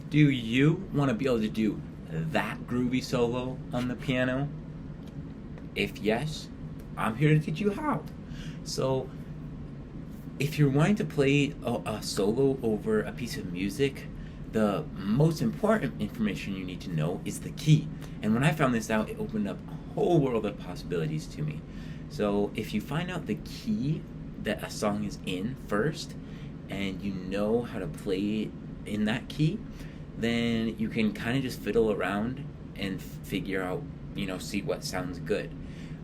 Do you want to be able to do that groovy solo on the piano? If yes, I'm here to teach you how. So, if you're wanting to play a solo over a piece of music, the most important information you need to know is the key. And when I found this out, it opened up a whole world of possibilities to me. So, if you find out the key that a song is in first, and you know how to play in that key, then you can kind of just fiddle around and figure out, see what sounds good.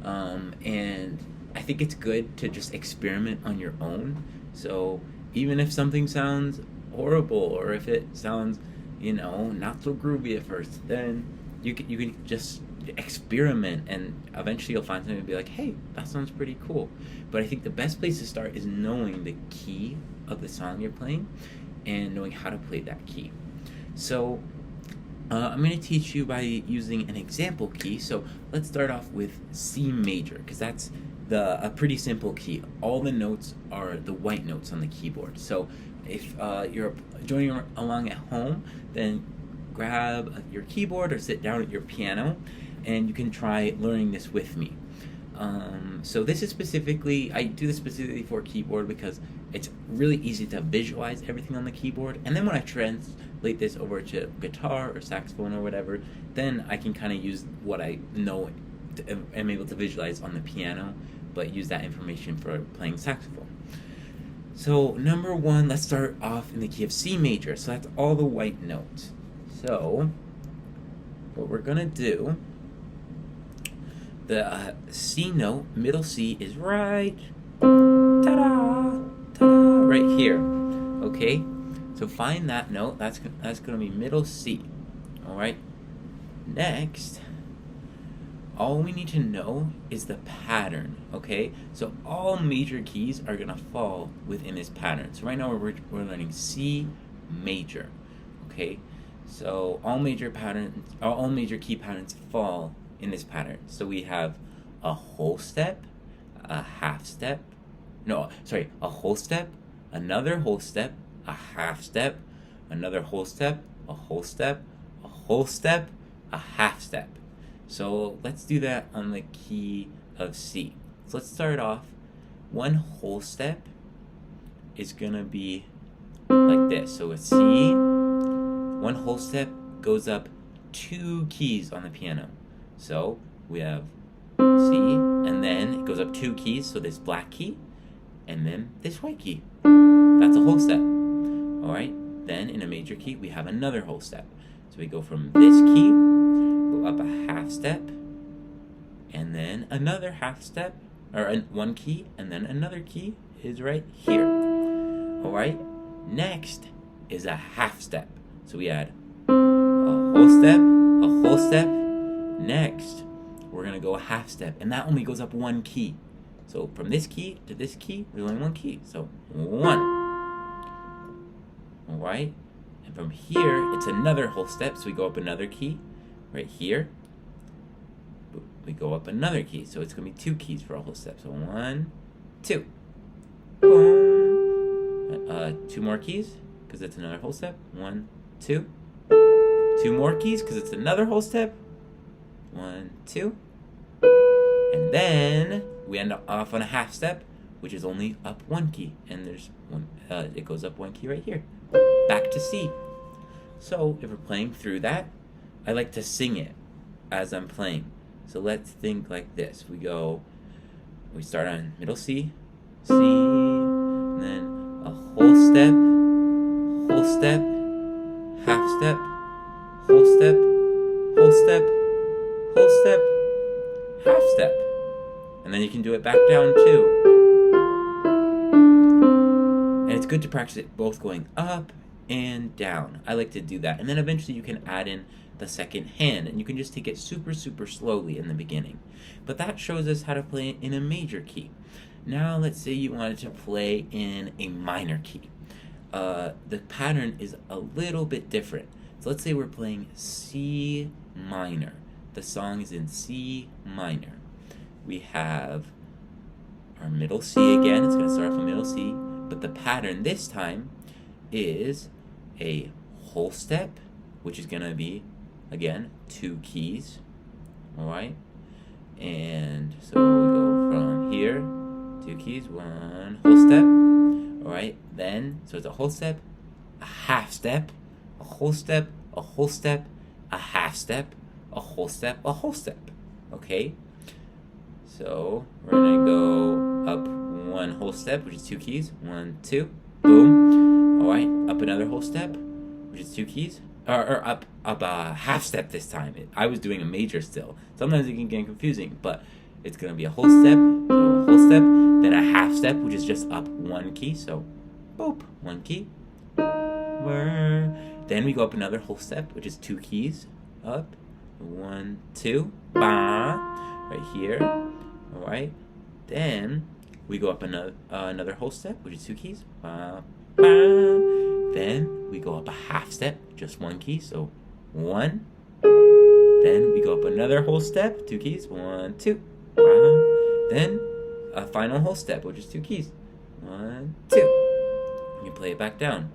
And I think it's good to just experiment on your own. So even if something sounds horrible, or if it sounds, not so groovy at first, then you can just experiment, and eventually you'll find something and be like, hey, that sounds pretty cool. But I think the best place to start is knowing the key of the song you're playing and knowing how to play that key. So I'm going to teach you by using an example key. So let's start off with C major, because that's a pretty simple key. All the notes are the white notes on the keyboard. So if you're joining along at home, then grab your keyboard or sit down at your piano, and you can try learning this with me. So this is I do this specifically for keyboard because it's really easy to visualize everything on the keyboard. And then when I translate this over to guitar or saxophone or whatever, then I can kind of use what I know I'm able to visualize on the piano, but use that information for playing saxophone. So number one, let's start off in the key of C major. So that's all the white notes. So what we're going to do, the C note, middle C, is right, ta-da, ta-da, right here. Okay, so find that note. That's going to be middle C. All right. Next, all we need to know is the pattern. Okay, so all major keys are going to fall within this pattern. So right now we're learning C major. Okay, so all major key patterns fall in this pattern. So we have a whole step, a half step, a whole step, another whole step, a half step, another whole step, a whole step, a whole step, a half step. So let's do that on the key of C. So let's start off. One whole step is gonna be like this. So with C, one whole step goes up 2 keys on the piano. So we have C, and then it goes up 2 keys, so this black key, and then this white key. That's a whole step. Alright, then in a major key, we have another whole step. So we go from this key, go up a half step, and then another half step, or one key, and then another key is right here. Alright, next is a half step. So we add a whole step. Next, we're going to go a half step, and that only goes up 1 key. So from this key to this key, there's only 1 key. So 1. Alright, and from here, it's another whole step, so we go up another key. Right here, we go up another key. So it's going to be 2 keys for a whole step. So 1, 2. Boom. 2 more keys, because it's another whole step. 1, 2. 2 more keys, because it's another whole step. 1, 2. And then we end off on a half step, which is only up 1 key. And there's one, it goes up 1 key right here. Back to C. So if we're playing through that, I like to sing it as I'm playing. So let's think like this. We start on middle C, and then a whole step, half step, whole step, half step. And then you can do it back down too. And it's good to practice it both going up and down. I like to do that. And then eventually you can add in the second hand, and you can just take it super slowly in the beginning. But that shows us how to play it in a major key. Now let's say you wanted to play in a minor key. The pattern is a little bit different. So let's say we're playing C minor. The song is in C minor. We have our middle C again. It's going to start off with middle C, but the pattern this time is a whole step, which is gonna be, again, 2 keys. Alright? And so we go from here, 2 keys, 1 whole step. Alright? Then, so it's a whole step, a half step, a whole step, a whole step, a half step, a whole step, a whole step. Okay? So we're gonna go up 1 whole step, which is 2 keys. 1, 2, boom. Alright, up another whole step, which is 2 keys. Or up a half step this time. I was doing a major still. Sometimes it can get confusing, but it's gonna be a whole step, so a whole step, then a half step, which is just up 1 key. So, boop, 1 key. Then we go up another whole step, which is 2 keys. Up, 1, 2, ba, right here. All right. Then we go up another whole step, which is 2 keys. Ba, ba. Then we go up a half step, just 1 key, so 1. Then we go up another whole step, 2 keys, 1, 2. Then a final whole step, which is 2 keys, 1, 2. You play it back down.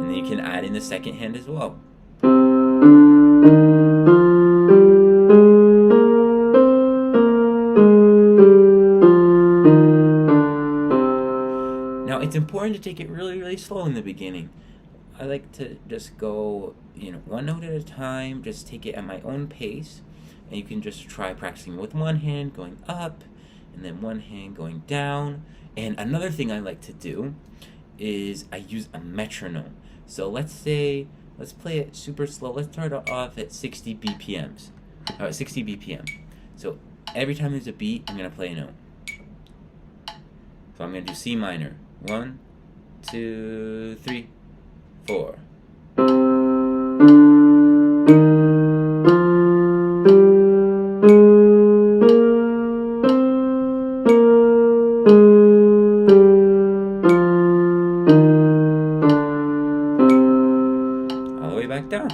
And then you can add in the second hand as well. Now, it's important to take it really, really slow in the beginning. I like to just go, 1 note at a time, just take it at my own pace. And you can just try practicing with one hand going up, and then one hand going down. And another thing I like to do is I use a metronome. So let's play it super slow. Let's start off at 60 BPMs. 60 BPM. So every time there's a beat, I'm going to play a note. So I'm going to do C minor. 1, 2, 3, 4. All the way back down.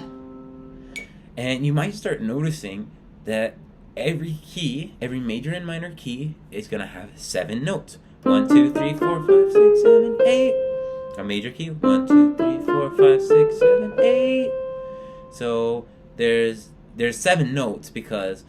And you might start noticing that every key, every major and minor key, is going to have 7 notes. 1, 2, 3, 4, 5, 6, 7, 8. A major key. 1, 2, 3, 4, 5, 6, 7, 8. So there's 7 notes because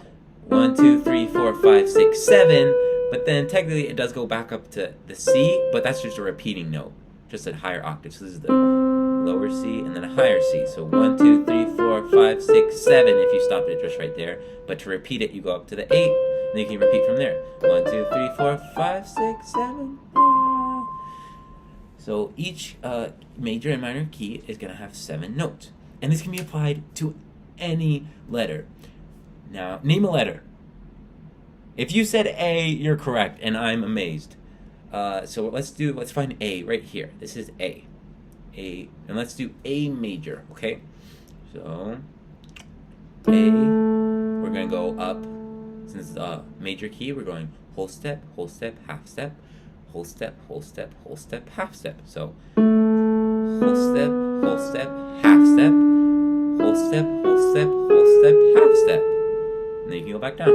1, 2, 3, 4, 5, 6, 7. But then technically it does go back up to the C, but that's just a repeating note, just a higher octave. So this is the lower C and then a higher C. So 1, 2, 3, 4, 5, 6, 7. If you stop it just right there. But to repeat it, you go up to the 8. And you can repeat from there. 1, 2, 3, 4, 5, 6, 7. So each major and minor key is going to have 7 notes. And this can be applied to any letter. Now, name a letter. If you said A, you're correct, and I'm amazed. So let's find A right here. This is A. A, and let's do A major, okay? So, A, we're going to go up. Since it's a major key, we're going whole step, half step, whole step, whole step, half step. So whole step, half step, whole step, half step. And then you can go back down.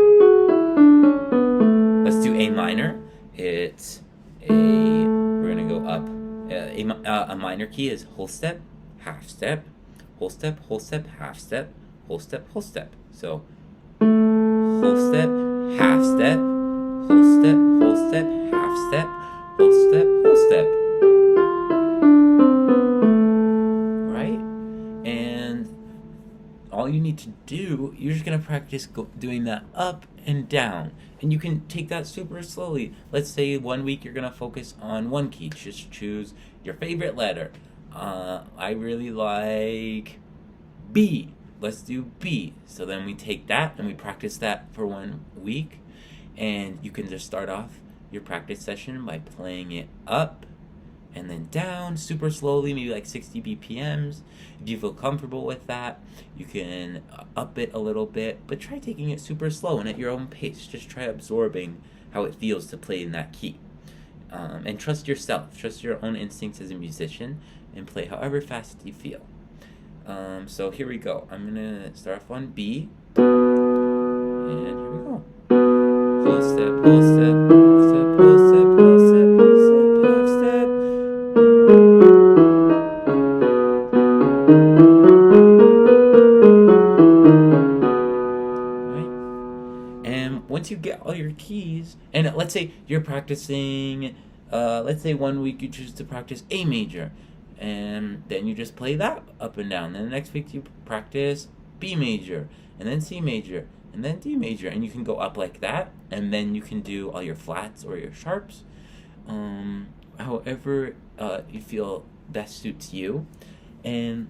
Let's do A minor. We're gonna go up. A minor key is whole step, half step, whole step, half step, whole step. So whole step, half step, whole step, half step, whole step. Right? And all you need to do, you're just going to practice doing that up and down. And you can take that super slowly. Let's say 1 week you're going to focus on 1 key. Just choose your favorite letter. I really like B. Let's do B. So then we take that and we practice that for 1 week. And you can just start off your practice session by playing it up and then down super slowly, maybe like 60 BPMs. If you feel comfortable with that, you can up it a little bit, but try taking it super slow and at your own pace. Just try absorbing how it feels to play in that key. And trust yourself, trust your own instincts as a musician, and play however fast you feel. So here we go. I'm gonna start off on B, and here we go. Whole step, whole step, whole step, whole step, whole step, whole step, half step, all your keys, and let's say you're practicing, let's say 1 week you choose to practice A major, and then you just play that up and down. Then the next week you practice B major, and then C major, and then D major, and you can go up like that, and then you can do all your flats or your sharps, however you feel best suits you. And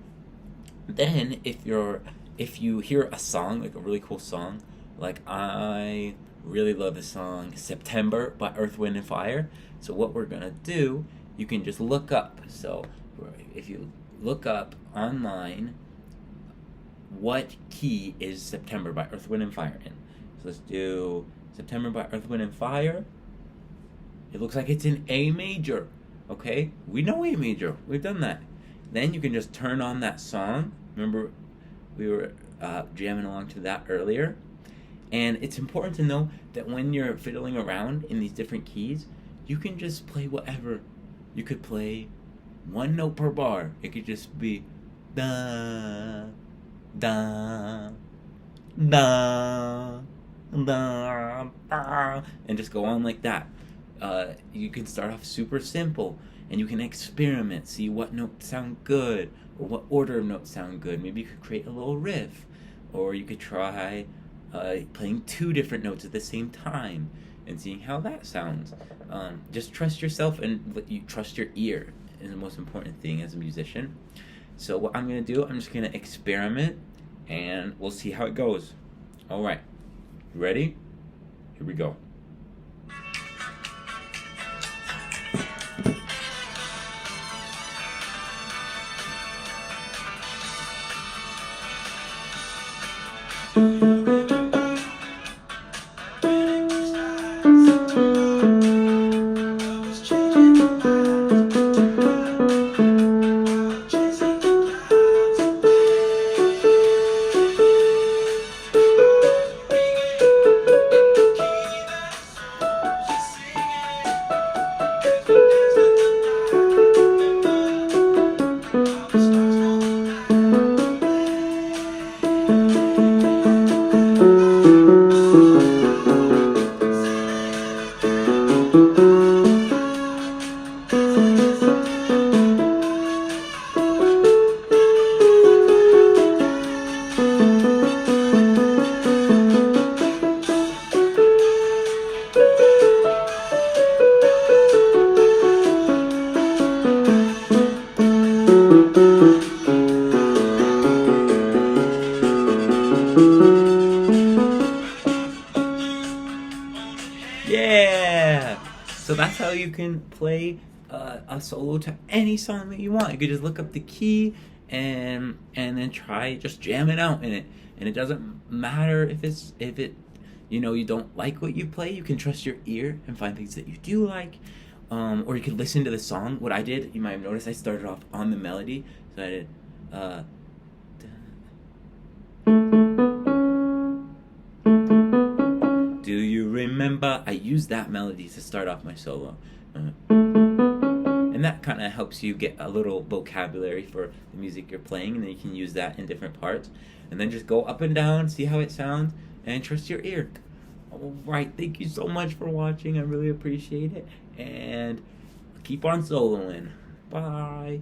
then if you hear a song, like a really cool song, like I really love the song September by Earth, Wind and Fire. So what we're gonna do, you can just look up. So if you look up online, what key is September by Earth, Wind and Fire in? So let's do September by Earth, Wind and Fire. It looks like it's in A major. Okay, we know A major, we've done that. Then you can just turn on that song. Remember, we were jamming along to that earlier. And it's important to know that when you're fiddling around in these different keys, you can just play whatever. You could play one note per bar. It could just be da, da, da, da, da, and just go on like that. You can start off super simple, and you can experiment, see what notes sound good, or what order of notes sound good. Maybe you could create a little riff, or you could try playing 2 different notes at the same time and seeing how that sounds. Just trust yourself, and you trust your ear is the most important thing as a musician. So what I'm going to do, I'm just going to experiment, and we'll see how it goes. All right, ready? Here we go. Yeah! So that's how you can play a solo to any song that you want. You could just look up the key and then try just jamming out in it. And it doesn't matter if you don't like what you play. You can trust your ear and find things that you do like. Or you could listen to the song. What I did, you might have noticed, I started off on the melody. So I did do you remember? I used that melody to start off my solo. And that kind of helps you get a little vocabulary for the music you're playing, and then you can use that in different parts. And then just go up and down, see how it sounds, and trust your ear. Alright, thank you so much for watching. I really appreciate it. And keep on soloing. Bye.